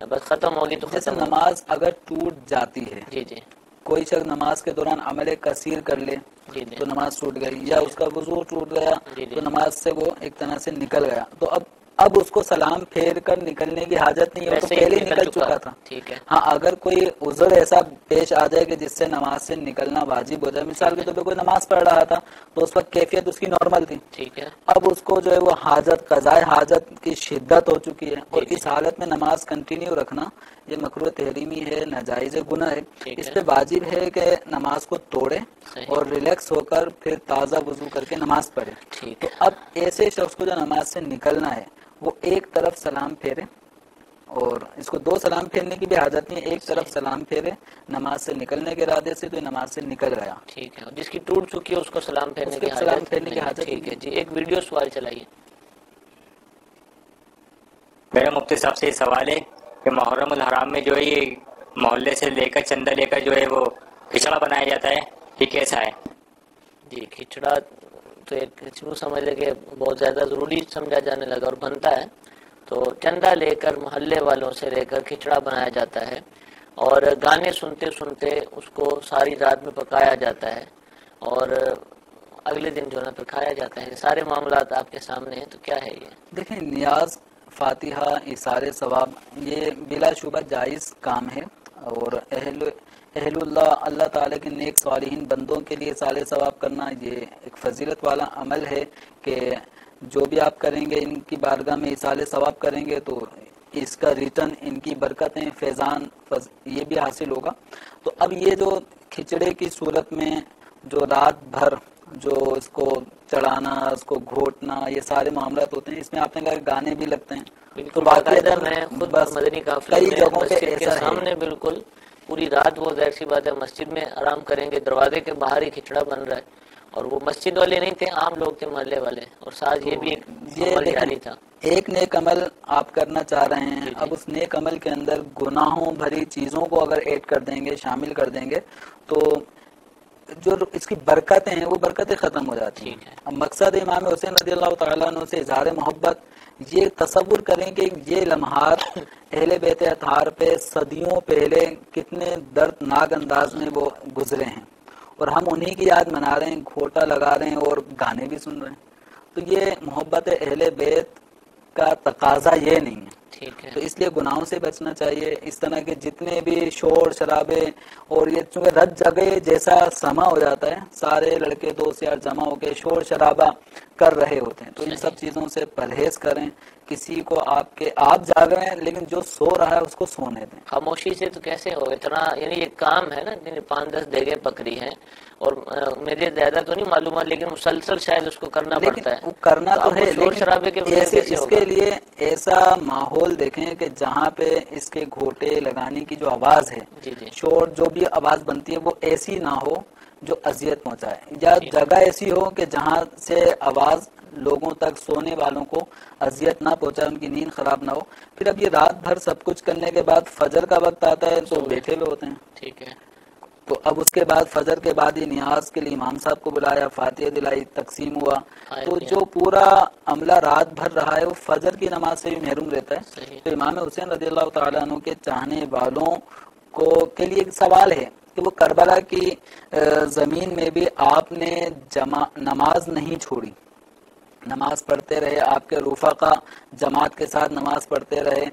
بس ختم ہوگی تو جیسے ختم ہوگی؟ نماز اگر ٹوٹ جاتی ہے، جی جی کوئی شخص نماز کے دوران عمل کثیر کر لے جی جی تو نماز ٹوٹ گئی، یا اس کا وضو ٹوٹ گیا جی جی تو نماز سے وہ ایک طرح سے نکل گیا، تو اب اس کو سلام پھیر کر نکلنے کی حاجت نہیں ہے، وہ تو ویسے ہی پہلے ہی نکل چکا تھا۔ ٹھیک ہے، ہاں اگر کوئی عذر ایسا پیش آ جائے کہ جس سے نماز سے نکلنا واجب ہو جائے، مثال کے طور پہ کوئی نماز پڑھ رہا تھا تو اس وقت کیفیت اس کی نارمل تھی، ٹھیک ہے، اب اس کو جو ہے وہ حاجت، قضاء حاجت کی شدت ہو چکی ہے، اور اس حالت میں نماز کنٹینیو رکھنا یہ مکروہ تحریمی ہے، ناجائز گناہ ہے، اس پہ واجب ہے کہ نماز کو توڑے اور ریلیکس ہو کر پھر تازہ وضو کر کے نماز پڑھے۔ تو اب ایسے شخص کو جو نماز سے نکلنا ہے وہ ایک طرف سلام پھیرے، اور اس کو دو سلام پھیرنے کی بھی حاجت نہیں ہے، ایک طرف سلام پھیرے نماز سے نکلنے کے ارادے سے تو یہ نماز سے نکل گیا۔ ٹھیک ہے، جس کی ٹوٹ چکی ہے اس کو سلام پھیرنے کی سلام حاجت پھیرنے کی نہیں۔ حاجت ٹھیک ہے جی، ایک ویڈیو سوال چلائیے۔ میرا مفتی صاحب سے یہ سوال ہے کہ محرم الحرام میں جو ہے یہ محلے سے لے کر چندہ لے کر جو ہے وہ کھچڑا بنایا جاتا ہے، یہ کیسا ہے؟ جی کھچڑا تو ایک سمجھ لے کہ بہت زیادہ ضروری سمجھا جانے لگا اور بنتا ہے، تو چندہ لے کر محلے والوں سے لے کر کھچڑا بنایا جاتا ہے، اور گانے سنتے سنتے اس کو ساری رات میں پکایا جاتا ہے، اور اگلے دن جو ہے نا پھر کھایا جاتا ہے۔ سارے معاملات آپ کے سامنے ہیں، تو کیا ہے یہ؟ دیکھیں نیاز، فاتحہ، اثار ثواب یہ بلا شبہ جائز کام ہے، اور اہل اہل اللہ اللہ تعالیٰ کے نیک صالحین بندوں کے لیے سال ثواب کرنا یہ ایک فضیلت والا عمل ہے کہ جو بھی آپ کریں گے ان کی بارگاہ میں سال ثواب کریں گے تو اس کا ریٹرن ان کی برکتیں فیضان یہ بھی حاصل ہوگا. تو اب یہ جو کھچڑے کی صورت میں جو رات بھر جو اس کو چڑھانا اس کو گھوٹنا یہ سارے معاملات ہوتے ہیں، اس میں آپ نے کہا گانے بھی لگتے ہیں. بالکل باقاعدہ میں خود مدنی قافلے کئی میں جگہوں پہ مسجد کے ایسا سامنے ہے. بالکل پوری رات وہ ظاہر سی بات ہے مسجد میں آرام کریں گے، دروازے کے باہر ہی کھچڑا بن رہا ہے، اور وہ مسجد والے نہیں تھے، عام لوگ تھے محلے والے، اور ساتھ یہ بھی ایک عمل جاری تھا. ایک نیک عمل آپ کرنا چاہ رہے ہیں، اب اس نیک عمل کے اندر گناہوں بھری چیزوں کو اگر ایڈ کر دیں گے، شامل کر دیں گے، تو جو اس کی برکتیں ہیں وہ برکتیں ختم ہو جاتی ہیں. اب مقصد امام حسین رضی اللہ تعالیٰ عنہ سے اظہار محبت، یہ تصور کریں کہ یہ لمحات اہل بیت اطہار پہ صدیوں پہلے کتنے دردناک انداز میں وہ گزرے ہیں، اور ہم انہی کی یاد منا رہے ہیں، گھوٹا لگا رہے ہیں اور گانے بھی سن رہے ہیں. تو یہ محبت اہل بیت کا تقاضا یہ نہیں ہے. تو اس لیے گناہوں سے بچنا چاہیے. اس طرح کے جتنے بھی شور شرابے، اور یہ چونکہ رت جگہ جیسا سما ہو جاتا ہے، سارے لڑکے دوست یار جمع ہو کے شور شرابہ کر رہے ہوتے ہیں، تو ان سب چیزوں سے پرہیز کریں. کسی کو آپ جاگ رہے ہیں لیکن جو سو رہا ہے اس کو سونے دیں. خاموشی سے تو کیسے ہو اتنا، یعنی یہ کام ہے نا، 5-10 دیگیں پکڑی ہیں، اور مجھے زیادہ تو نہیں معلومات، لیکن مسلسل شاید اس کو کرنا پڑتا ہے. وہ کرنا تو ہے، شور شرابے کے بغیر کیسے اس کے لیے ایسا ماحول دیکھیں کہ جہاں پہ اس کے گھوٹے لگانے کی جو آواز ہے، شور جو بھی آواز بنتی ہے وہ ایسی نہ ہو جو اذیت پہنچائے، یا جگہ ایسی ہو کہ جہاں سے آواز لوگوں تک، سونے والوں کو اذیت نہ پہنچائے، ان کی نیند خراب نہ ہو. پھر اب یہ رات بھر سب کچھ کرنے کے بعد فجر کا وقت آتا ہے تو بیٹھے ہوئے ہوتے ہیں. ٹھیک ہے. تو اب اس کے بعد فجر کے بعد یہ نیاز کے لیے امام صاحب کو بلایا، فاتحہ دلائی، تقسیم ہوا. تو جو پورا عملہ رات بھر رہا ہے وہ فجر کی نماز سے بھی محروم رہتا ہے. تو امام حسین رضی اللہ تعالیٰ عنہ کے چاہنے والوں کے لیے ایک سوال ہے کہ وہ کربلا کی زمین میں بھی آپ نے نماز نہیں چھوڑی، نماز پڑھتے رہے، آپ کے رفقا جماعت کے ساتھ نماز پڑھتے رہے،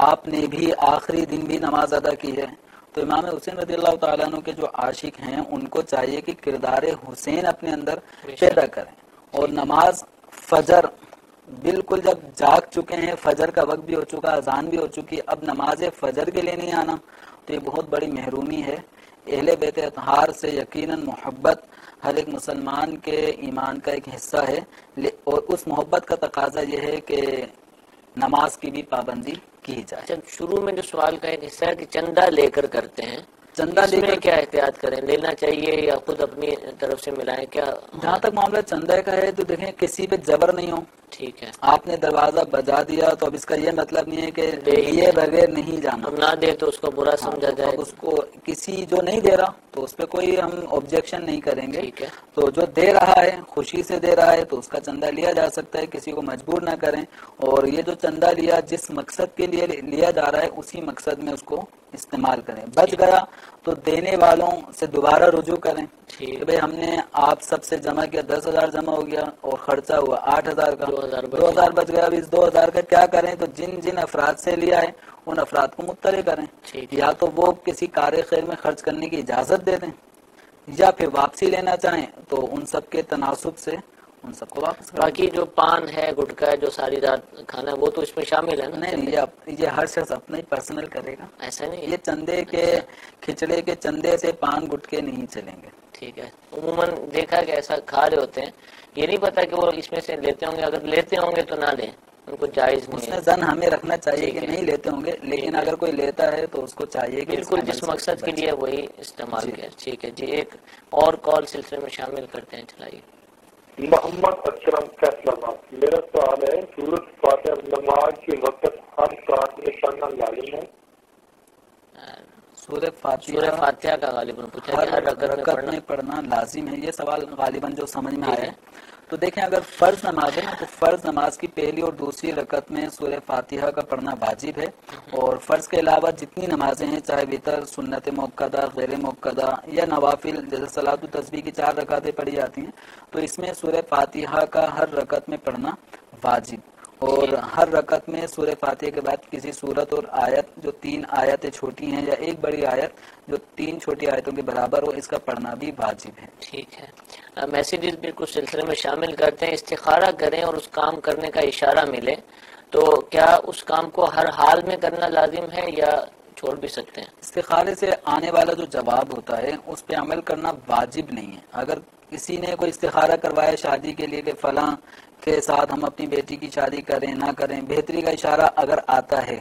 آپ نے بھی آخری دن بھی نماز ادا کی ہے. تو امام حسین رضی اللہ تعالیٰ عنہ کے جو عاشق ہیں ان کو چاہیے کہ کردار حسین اپنے اندر پیدا کریں. اور نماز فجر بالکل جب جاگ چکے ہیں، فجر کا وقت بھی ہو چکا، اذان بھی ہو چکی، اب نماز فجر کے لیے نہیں آنا تو یہ بہت بڑی محرومی ہے. اہل بیت اطہار سے یقیناً محبت ہر ایک مسلمان کے ایمان کا ایک حصہ ہے، اور اس محبت کا تقاضا یہ ہے کہ نماز کی بھی پابندی کی جائے. شروع میں جو سوال کا ایک حصہ ہے کہ چندہ لے کر کرتے ہیں، چندہ لے کر کیا احتیاط کریں، لینا چاہیے یا خود اپنی طرف سے ملائیں؟ کیا جہاں تک معاملہ چندہ کا ہے تو دیکھیں کسی پہ جبر نہیں ہو. ٹھیک ہے، آپ نے دروازہ بجا دیا تو اب اس کا یہ مطلب نہیں ہے کہ دیے بغیر نہیں جانا، ہم نہ دے تو اس کو برا سمجھا جائے. اس کو کسی جو نہیں دے رہا تو اس پہ کوئی ہم آبجیکشن نہیں کریں گے. ٹھیک ہے. تو جو دے رہا ہے خوشی سے دے رہا ہے تو اس کا چندہ لیا جا سکتا ہے، کسی کو مجبور نہ کریں. اور یہ جو چندہ لیا جس مقصد کے لیے لیا جا رہا ہے اسی مقصد میں اس کو استعمال کریں. بچ گیا تو دینے والوں سے دوبارہ رجوع کریں کہ بھئی ہم نے آپ سب سے جمع کیا، 10,000 جمع ہو گیا اور خرچہ ہوا 8,000 کا، 2,000 بچ گیا. اب اس 2,000 کا کیا کریں؟ تو جن افراد سے لیا ہے ان افراد کو مطلع کریں، یا تو وہ کسی کار خیر میں خرچ کرنے کی اجازت دے دیں، یا پھر واپسی لینا چاہیں تو ان سب کے تناسب سے ان سب کو واپس کریں. باقی جو پان ہے، گٹکا ہے، جو ساری رات کھانا وہ تو اس میں شامل ہے نا؟ نہیں، یہ ہر شخص اپنا ہی پرسنل کرے گا. ایسا نہیں، یہ چندے کے کھچڑے کے چندے سے پان گٹکے نہیں چلیں گے. ٹھیک ہے. عموماً دیکھا کہ ایسا کھا رہے ہوتے ہیں، یہ نہیں پتا کہ وہ اس میں سے لیتے ہوں گے، اگر لیتے ہوں گے تو نہ لیں، ان کو جائز نہیں. اس میں ظن ہمیں رکھنا چاہیے کہ نہیں لیتے ہوں گے، لیکن اگر کوئی لیتا ہے تو اس کو چاہیے کہ بالکل جس مقصد کے لیے وہی استعمال کریں. ٹھیک ہے جی، ایک اور کال سلسلے میں شامل کرتے ہیں، چلائیے. محمد اکرم فیصلہ آباد. میرا سوال ہے سورۃ فاتحہ نماز کے وقت ہر رکعت میں پڑھنا لازم ہے؟ سورۃ فاتحہ کا غالباً پوچھا ہر رکعت میں پڑھنا لازم ہے، یہ سوال غالباً جو سمجھ میں آیا ہے. تو دیکھیں اگر فرض نماز ہے تو فرض نماز کی پہلی اور دوسری رکعت میں سورہ فاتحہ کا پڑھنا واجب ہے. اور فرض کے علاوہ جتنی نمازیں ہیں، چاہے وتر، سنت موقدہ، غیر موقدہ یا نوافل جیسے صلاۃ التسبیح کی 4 رکعتیں پڑھی جاتی ہیں، تو اس میں سورہ فاتحہ کا ہر رکعت میں پڑھنا واجب. اور ہر رکعت میں سورہ فاتحہ کے بعد کسی سورت اور آیت جو 3 آیتیں چھوٹی ہیں یا ایک بڑی آیت جو 3 چھوٹی آیتوں کے برابر ہو، اس کا پڑھنا بھی واجب ہے۔ ٹھیک ہے، میسیجز بھی کچھ سلسلے میں شامل کرتے ہیں، استخارہ کریں اور اس کام کرنے کا اشارہ ملے تو کیا اس کام کو ہر حال میں کرنا لازم ہے یا چھوڑ بھی سکتے ہیں؟ استخارے سے آنے والا جو جواب ہوتا ہے اس پہ عمل کرنا واجب نہیں ہے۔ اگر کسی نے کوئی استخارہ کروایا شادی کے لیے کہ فلاں کے ساتھ ہم اپنی بیٹی کی شادی کریں نہ کریں، بہتری کا اشارہ اگر آتا ہے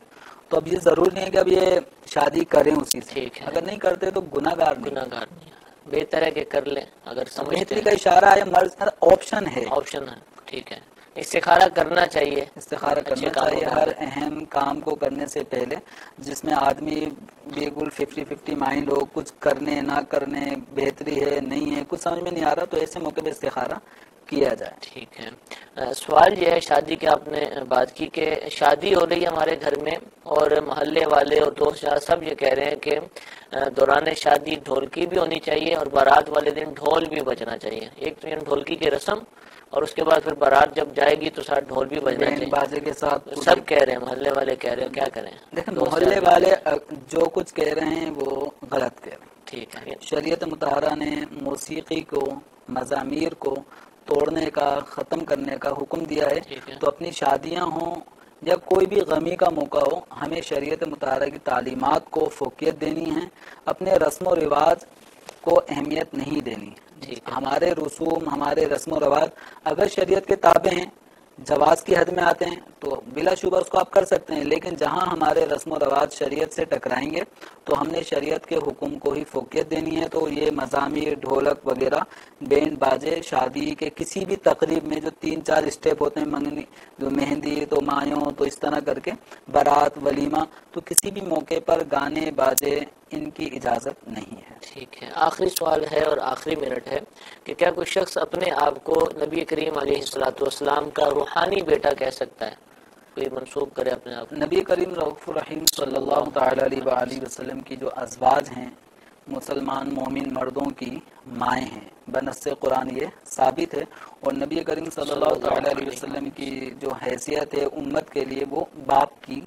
تو اب یہ ضرور نہیں ہے کہ اب یہ شادی کریں اسی سے، ٹھیک ہے، اگر نہیں کرتے تو گناہ گار نہیں، گناہ گار نہیں، بہتر ہے کہ کر لیں اگر سمجھتے بہتری ہیں، کا اشارہ ہے، مرض آپشن ہے، آپشن ہے۔ ٹھیک ہے، استخارہ کرنا چاہیے، استخارہ اچھے کرنا کاموں چاہیے کے ہر لیے۔ اہم کام کو کرنے سے پہلے، جس میں آدمی بالکل 50-50 مائنڈ ہو، کچھ کرنے نہ کرنے، بہتری ہے نہیں ہے، کچھ سمجھ میں نہیں آ رہا، تو ایسے موقع پہ استخارہ کیا جائے۔ ٹھیک ہے، سوال یہ ہے، شادی کے آپ نے بات کی کہ شادی ہو رہی ہے ہمارے گھر میں اور محلے والے اور دوست یار سب یہ کہہ رہے ہیں کہ دوران شادی ڈھولکی بھی ہونی چاہیے اور بارات والے دن ڈھول بھی بجنا چاہیے۔ ایک تو یہ ڈھولکی کی رسم اور اس کے بعد پھر بارات جب جائے گی تو ساتھ ڈھول بھی بجنا بینڈ چاہیے، باجے کے ساتھ سب کہہ رہے ہیں، محلے والے کہہ رہے ہیں، کیا کریں؟ دیکھیں دوست محلے یار بھی والے کہہ رہے ہیں۔ جو کچھ کہہ رہے ہیں وہ غلط کہہ رہے ہیں۔ ٹھیک ہے، شریعت مطہرہ نے موسیقی کو، مزامیر کو توڑنے کا، ختم کرنے کا حکم دیا ہے، ٹھیک ہے، تو اپنی شادیاں ہوں یا کوئی بھی غمی کا موقع ہو، ہمیں شریعت مطہرہ کی تعلیمات کو فوقیت دینی ہے، اپنے رسم و رواج کو اہمیت نہیں دینی۔ ٹھیک ہے، ہمارے رسوم، ہمارے رسم و رواج اگر شریعت کے تابع ہیں، جواز کی حد میں آتے ہیں تو بلا شبہ اس کو آپ کر سکتے ہیں، لیکن جہاں ہمارے رسم و رواج شریعت سے ٹکرائیں گے تو ہم نے شریعت کے حکم کو ہی فوقیت دینی ہے۔ تو یہ مزامیر، ڈھولک وغیرہ، بینڈ باجے شادی کے کسی بھی تقریب میں جو 3-4 اسٹیپ ہوتے ہیں، منگنی، جو مہندی تو مایوں تو اس طرح کر کے بارات، ولیمہ، تو کسی بھی موقع پر گانے باجے ان کی اجازت نہیں ہے۔ ٹھیک ہے، آخری سوال ہے اور آخری منٹ ہے کہ کیا کوئی شخص اپنے آپ کو نبی کریم علیہ السلام کا روحانی بیٹا کہہ سکتا ہے؟ کوئی منسوب کرے اپنے آپ کو؟ نبی کریم رؤوف الرحیم صلی اللہ تعالی علیہ وآلہ وسلم کی جو ازواج ہیں مسلمان مومن مردوں کی مائیں ہیں، بنص قرآن یہ ثابت ہے، اور نبی کریم صلی اللہ تعالی علیہ وسلم کی جو حیثیت ہے امت کے لیے وہ باپ کی